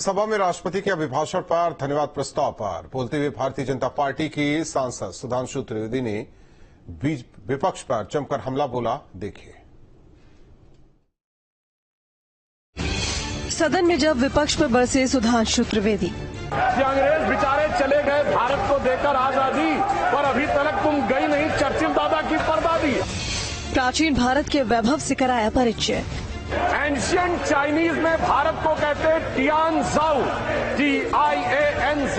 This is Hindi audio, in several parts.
सभा में राष्ट्रपति के अभिभाषण पर धन्यवाद प्रस्ताव पर बोलते हुए भारतीय जनता पार्टी की सांसद सुधांशु त्रिवेदी ने विपक्ष पर जमकर हमला बोला। देखिए। सदन में जब विपक्ष पर बरसे सुधांशु त्रिवेदी। अंग्रेज बेचारे चले गए भारत को देकर आजादी, पर अभी तक तुम गई नहीं चर्चिल दादा की परदादी। प्राचीन भारत के वैभव से कराया परिचय। एंशियंट चाइनीज में भारत को कहते हैं टियानजाऊ, TIANZHOU।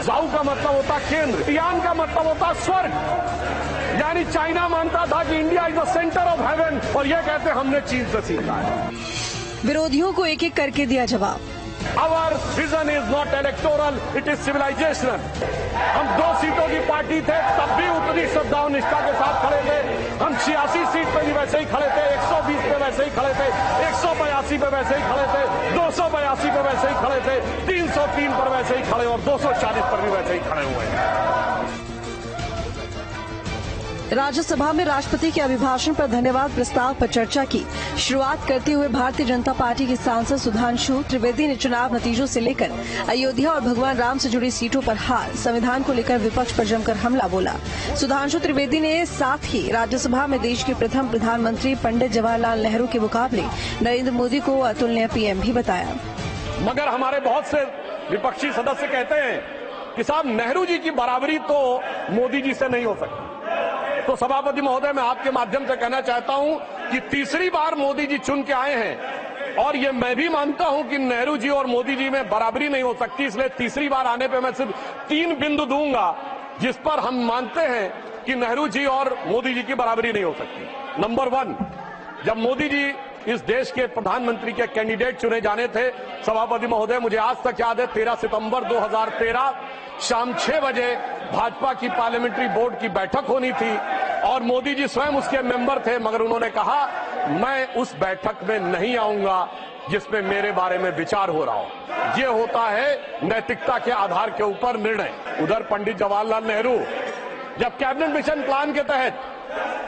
जाऊ का मतलब होता केंद्र, टियान का मतलब होता स्वर्ग। यानी चाइना मानता था कि India is the centre of haven, और ये कहते हमने चीन से सीखा है। विरोधियों को एक एक करके दिया जवाब। Our vision is not electoral, it is civilizational। हम 2 सीटों की पार्टी थे, तब भी उतनी श्रद्धा और निष्ठा के साथ खड़े थे। हम 86 सीट पे भी वैसे ही खड़े थे, 120 पे वैसे ही खड़े थे, 182 पे वैसे ही खड़े थे, 282 पे वैसे ही खड़े थे, 303 पर वैसे ही खड़े और 240 पर भी वैसे ही खड़े हुए हैं। राज्यसभा में राष्ट्रपति के अभिभाषण पर धन्यवाद प्रस्ताव पर चर्चा की। शुरुआत करते हुए भारतीय जनता पार्टी की सांसद सुधांशु त्रिवेदी ने चुनाव नतीजों से लेकर अयोध्या और भगवान राम से जुड़ी सीटों पर हार, संविधान को लेकर विपक्ष पर जमकर हमला बोला। सुधांशु त्रिवेदी ने साथ ही राज्यसभा में देश के प्रथम प्रधानमंत्री पंडित जवाहरलाल नेहरू के मुकाबले नरेंद्र मोदी को अतुलनीय पीएम भी बताया। मगर हमारे बहुत से विपक्षी सदस्य कहते हैं कि साहब नेहरू जी की बराबरी तो मोदी जी से नहीं हो सकती। तो सभापति महोदय, मैं आपके माध्यम से कहना चाहता हूं कि तीसरी बार मोदी जी चुन के आए हैं, और ये मैं भी मानता हूं कि नेहरू जी और मोदी जी में बराबरी नहीं हो सकती। इसलिए तीसरी बार आने पे मैं सिर्फ 3 बिंदु दूंगा जिस पर हम मानते हैं कि नेहरू जी और मोदी जी की बराबरी नहीं हो सकती। नंबर 1, जब मोदी जी इस देश के प्रधानमंत्री के कैंडिडेट चुने जाने थे, सभापति महोदय, मुझे आज तक याद है 13 सितंबर 2013 शाम 6 बजे भाजपा की पार्लियामेंट्री बोर्ड की बैठक होनी थी और मोदी जी स्वयं उसके मेंबर थे, मगर उन्होंने कहा मैं उस बैठक में नहीं आऊंगा जिसमें मेरे बारे में विचार हो रहा हो। ये होता है नैतिकता के आधार के ऊपर निर्णय। उधर पंडित जवाहरलाल नेहरू जब कैबिनेट मिशन प्लान के तहत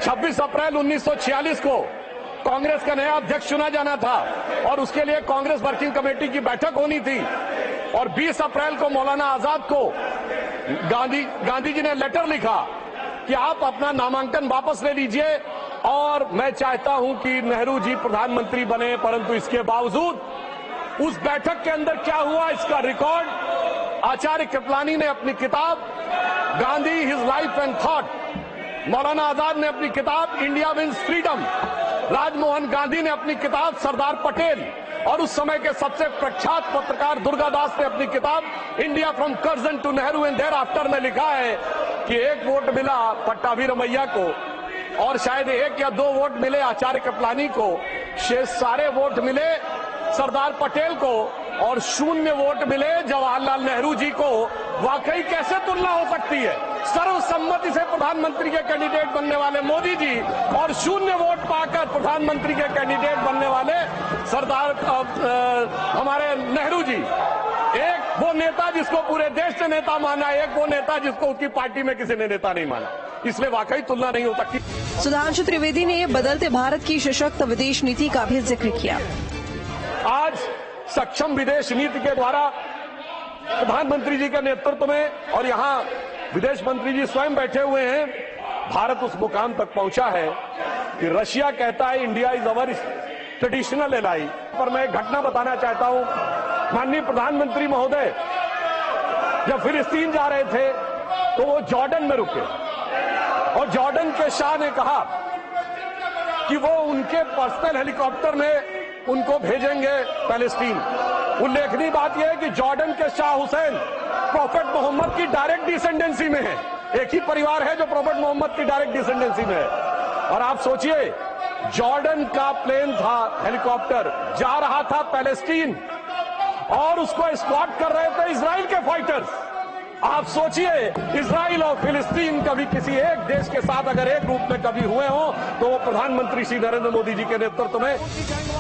26 अप्रैल 1946 को कांग्रेस का नया अध्यक्ष चुना जाना था और उसके लिए कांग्रेस वर्किंग कमेटी की बैठक होनी थी, और 20 अप्रैल को मौलाना आजाद को गांधी जी ने लेटर लिखा कि आप अपना नामांकन वापस ले लीजिए और मैं चाहता हूं कि नेहरू जी प्रधानमंत्री बने। परंतु इसके बावजूद उस बैठक के अंदर क्या हुआ, इसका रिकॉर्ड आचार्य कृपलानी ने अपनी किताब Gandhi his life and thought, Maulana Azad ने अपनी किताब India wins freedom, Rajmohan Gandhi ने अपनी किताब सरदार पटेल, और उस समय के सबसे प्रख्यात पत्रकार दुर्गादास ने अपनी किताब India from Curzon to Nehru and thereafter में लिखा है कि 1 वोट मिला पट्टाभी रमैया को और शायद 1 या 2 वोट मिले आचार्य कृपलानी को, शेष सारे वोट मिले सरदार पटेल को और 0 वोट मिले जवाहरलाल नेहरू जी को। वाकई कैसे तुलना हो सकती है? सर्वसम्मति से प्रधानमंत्री के कैंडिडेट बनने वाले मोदी जी और 0 वोट पाकर प्रधानमंत्री के कैंडिडेट बनने वाले सरदार हमारे नेहरू जी। एक वो नेता जिसको पूरे देश ने नेता माना, एक वो नेता जिसको उसकी पार्टी में किसी ने नेता नहीं माना। इसलिए वाकई तुलना नहीं हो सकती। सुधांशु त्रिवेदी ने बदलते भारत की सशक्त विदेश नीति का भी जिक्र किया। आज सक्षम विदेश नीति के द्वारा प्रधानमंत्री जी के नेतृत्व में, और यहाँ विदेश मंत्री जी स्वयं बैठे हुए हैं, भारत उस मुकाम तक पहुंचा है कि रशिया कहता है India is our traditional ally. पर मैं एक घटना बताना चाहता हूं। माननीय प्रधानमंत्री महोदय जब फिलिस्तीन जा रहे थे तो वो जॉर्डन में रुके और जॉर्डन के शाह ने कहा कि वो उनके पर्सनल हेलीकॉप्टर में उनको भेजेंगे पैलेस्टीन। उल्लेखनीय बात यह है कि जॉर्डन के शाह हुसैन प्रॉफेट मोहम्मद की डायरेक्ट डिसेंडेंसी में है। एक ही परिवार है जो प्रॉफेट मोहम्मद की डायरेक्ट डिसेंडेंसी में है। और आप सोचिए, जॉर्डन का प्लेन था, हेलीकॉप्टर जा रहा था पैलेस्टीन और उसको एस्कॉर्ट कर रहे थे इजराइल के फाइटर्स। आप सोचिए, इजराइल और फिलिस्तीन कभी किसी एक देश के साथ अगर एक रूप में कभी हुए हो तो वो प्रधानमंत्री श्री नरेंद्र मोदी जी के नेतृत्व में।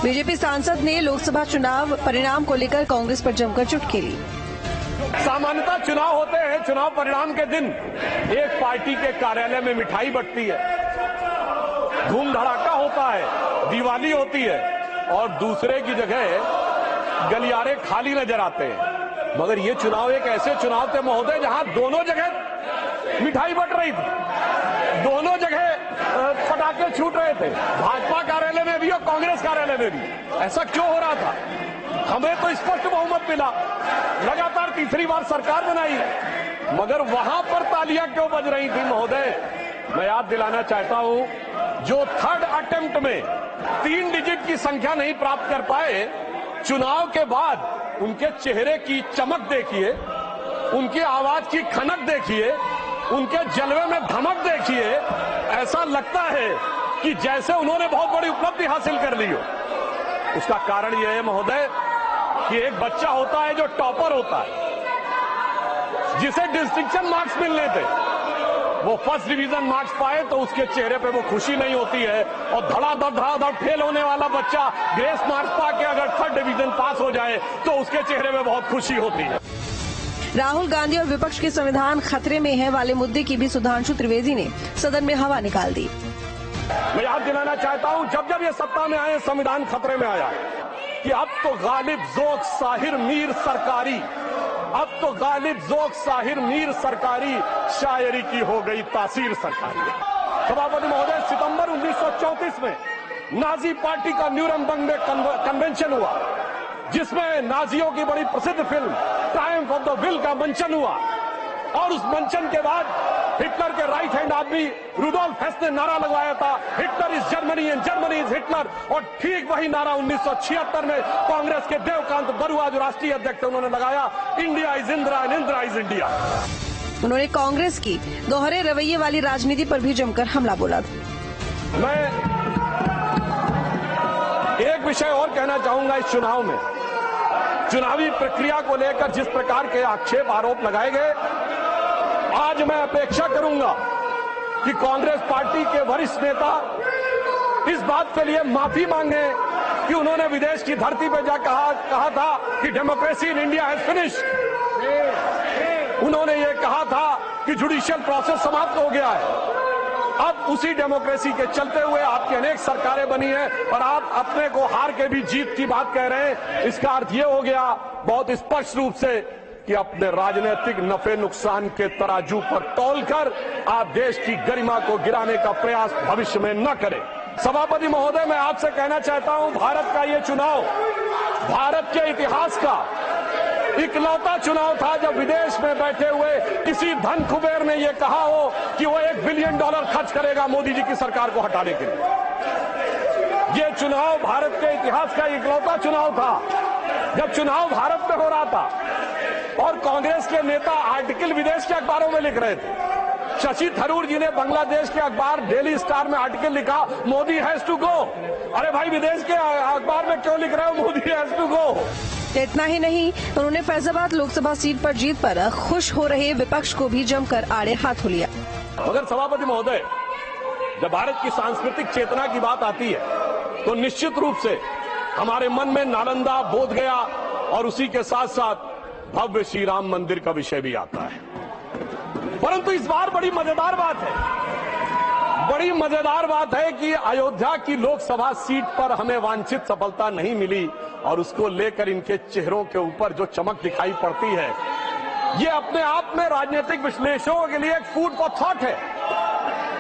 बीजेपी सांसद ने लोकसभा चुनाव परिणाम को लेकर कांग्रेस पर जमकर चुटकी। सामान्यतः चुनाव होते हैं, चुनाव परिणाम के दिन एक पार्टी के कार्यालय में मिठाई बंटती है, धूम धड़ाका होता है, दिवाली होती है, और दूसरे की जगह गलियारे खाली नजर आते हैं। मगर ये चुनाव एक ऐसे चुनाव थे महोदय जहां दोनों जगह मिठाई बंट रही थी, दोनों जगह पटाखे छूट रहे थे, भाजपा कार्यालय में भी और कांग्रेस कार्यालय में भी। ऐसा क्यों हो रहा था? हमें तो स्पष्ट बहुमत मिला, लगातार तीसरी बार सरकार बनाई, मगर वहां पर तालियां क्यों बज रही थी महोदय? मैं याद दिलाना चाहता हूं, जो थर्ड अटेम्प्ट में 3 डिजिट की संख्या नहीं प्राप्त कर पाए, चुनाव के बाद उनके चेहरे की चमक देखिए, उनकी आवाज की खनक देखिए, उनके जलवे में धमक देखिए। ऐसा लगता है कि जैसे उन्होंने बहुत बड़ी उपलब्धि हासिल कर ली हो। उसका कारण यह है महोदय कि एक बच्चा होता है जो टॉपर होता है, जिसे डिस्टिंक्शन मार्क्स मिलने थे, वो फर्स्ट डिवीजन मार्क्स पाए तो उसके चेहरे पे वो खुशी नहीं होती है, और धड़ाधड़ फेल होने वाला बच्चा ग्रेस मार्क्स पाके अगर थर्ड डिवीजन पास हो जाए तो उसके चेहरे में बहुत खुशी होती है। राहुल गांधी और विपक्ष के संविधान खतरे में है वाले मुद्दे की भी सुधांशु त्रिवेदी ने सदन में हवा निकाल दी। मैं याद दिलाना चाहता हूं, जब जब ये सत्ता में आए संविधान खतरे में आया कि अब तो गालिब ज़ोक साहिर मीर सरकारी, अब तो गालिब ज़ोक साहिर मीर सरकारी, शायरी की हो गई तासीर सरकारी। सभापति महोदय, सितंबर 1934 में नाजी पार्टी का न्यूरमबर्ग में कन्वेंशन हुआ, जिसमें नाजियों की बड़ी प्रसिद्ध film Triumph of the will का मंचन हुआ, और उस मंचन के बाद हिटलर के राइट हैंड आदमी रुडोल्फ हेस ने नारा लगवाया था, Hitler is Germany and Germany is Hitler. और ठीक वही नारा 1976 में कांग्रेस के देवकांत बरुआ जो राष्ट्रीय अध्यक्ष उन्होंने लगाया, India is Indira and Indira is India. उन्होंने कांग्रेस की दोहरे रवैये वाली राजनीति पर भी जमकर हमला बोला। मैं एक विषय और कहना चाहूंगा, इस चुनाव में चुनावी प्रक्रिया को लेकर जिस प्रकार के आक्षेप आरोप लगाए गए, आज मैं अपेक्षा करूंगा कि कांग्रेस पार्टी के वरिष्ठ नेता इस बात के लिए माफी मांगे कि उन्होंने विदेश की धरती पर जा कहा था कि democracy in India has finished. उन्होंने ये कहा था कि जुडिशियल प्रोसेस समाप्त हो गया है। अब उसी डेमोक्रेसी के चलते हुए आपकी अनेक सरकारें बनी हैं और आप अपने को हार के भी जीत की बात कह रहे हैं। इसका अर्थ ये हो गया बहुत स्पष्ट रूप से कि अपने राजनीतिक नफे नुकसान के तराजू पर तौलकर आप देश की गरिमा को गिराने का प्रयास भविष्य में न करें। सभापति महोदय, मैं आपसे कहना चाहता हूं, भारत का ये चुनाव भारत के इतिहास का इकलौता चुनाव था जब विदेश में बैठे हुए किसी धन कुबेर ने यह कहा हो कि वो $1 बिलियन खर्च करेगा मोदी जी की सरकार को हटाने के लिए। यह चुनाव भारत के इतिहास का इकलौता चुनाव था जब चुनाव भारत में हो रहा था और कांग्रेस के नेता आर्टिकल विदेश के अखबारों में लिख रहे थे। शशि थरूर जी ने बांग्लादेश के अखबार डेली स्टार में आर्टिकल लिखा, मोदी हैज टू गो। अरे भाई, विदेश के अखबार में क्यों लिख रहे हो मोदी हैज टू गो? इतना ही नहीं, उन्होंने फैजाबाद लोकसभा सीट पर जीत पर खुश हो रहे विपक्ष को भी जमकर आड़े हाथों लिया। मगर सभापति महोदय, जब भारत की सांस्कृतिक चेतना की बात आती है तो निश्चित रूप से हमारे मन में नालंदा, बोधगया और उसी के साथ साथ भव्य श्री राम मंदिर का विषय भी आता है। परंतु इस बार बड़ी मजेदार बात है कि अयोध्या की लोकसभा सीट पर हमें वांछित सफलता नहीं मिली और उसको लेकर इनके चेहरों के ऊपर जो चमक दिखाई पड़ती है, ये अपने आप में राजनीतिक विश्लेषकों के लिए एक फूड फॉर थॉट है।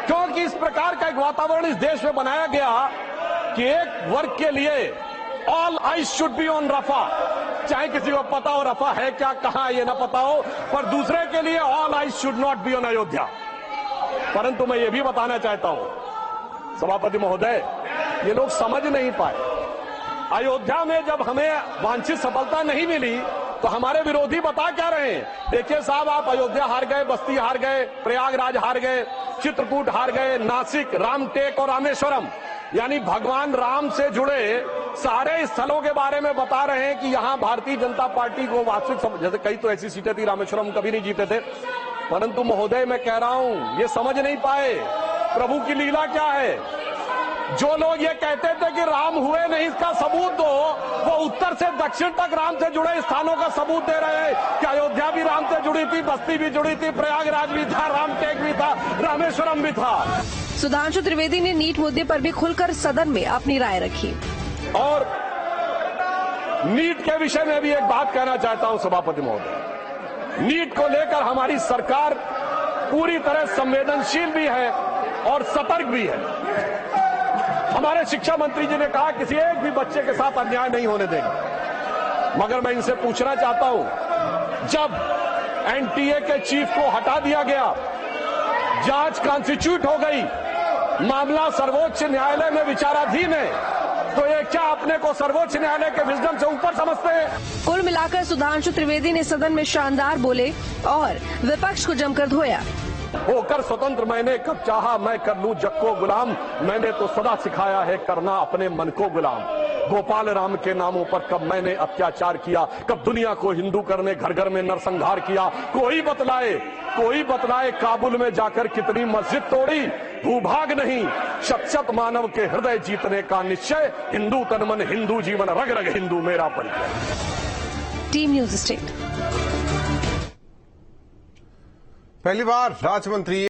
क्योंकि इस प्रकार का एक वातावरण इस देश में बनाया गया कि एक वर्ग के लिए all eyes should be on Rafah, चाहे किसी को पता हो रफा है क्या, कहां ये ना पता हो, पर दूसरे के लिए all eyes should not be on Ayodhya. परंतु मैं ये भी बताना चाहता हूं सभापति महोदय, ये लोग समझ नहीं पाए। अयोध्या में जब हमें वांछित सफलता नहीं मिली तो हमारे विरोधी बता क्या रहे हैं? देखिए साहब, आप अयोध्या हार गए, बस्ती हार गए, प्रयागराज हार गए, चित्रकूट हार गए, नासिक, रामटेक और रामेश्वरम, यानी भगवान राम से जुड़े सारे स्थलों के बारे में बता रहे हैं कि यहां भारतीय जनता पार्टी को वास्तविक, जैसे कई तो ऐसी सीटें थी रामेश्वरम कभी नहीं जीते थे। परंतु महोदय, मैं कह रहा हूं, ये समझ नहीं पाए प्रभु की लीला क्या है। जो लोग ये कहते थे कि राम हुए नहीं, इसका सबूत दो, वो उत्तर से दक्षिण तक राम से जुड़े स्थानों का सबूत दे रहे हैं कि अयोध्या भी राम से जुड़ी थी, बस्ती भी जुड़ी थी, प्रयागराज भी था, रामटेक भी था, रामेश्वरम भी था। सुधांशु त्रिवेदी ने नीट मुद्दे पर भी खुलकर सदन में अपनी राय रखी। और नीट के विषय में भी एक बात कहना चाहता हूं सभापति महोदय। नीट को लेकर हमारी सरकार पूरी तरह संवेदनशील भी है और सतर्क भी है। हमारे शिक्षा मंत्री जी ने कहा किसी एक भी बच्चे के साथ अन्याय नहीं होने देंगे। मगर मैं इनसे पूछना चाहता हूं, जब एनटीए के चीफ को हटा दिया गया, जांच कॉन्स्टिट्यूट हो गई, मामला सर्वोच्च न्यायालय में विचाराधीन है, तो ये क्या अपने को सर्वोच्च न्यायालय के विजडम से ऊपर समझते हैं? कुल मिलाकर सुधांशु त्रिवेदी ने सदन में शानदार बोले और विपक्ष को जमकर धोया। होकर स्वतंत्र मैंने कब चाहा मैं कर लूं जग को गुलाम, मैंने तो सदा सिखाया है करना अपने मन को गुलाम। गोपाल राम के नामों पर कब मैंने अत्याचार किया, कब दुनिया को हिंदू करने घर घर में नरसंहार किया। कोई बतलाए काबुल में जाकर कितनी मस्जिद तोड़ी। भूभाग नहीं शत मानव के हृदय जीतने का निश्चय, हिंदू तन मन हिंदू जीवन रग रग हिंदू मेरा परिचय। Team news state. पहली बार राज्य मंत्री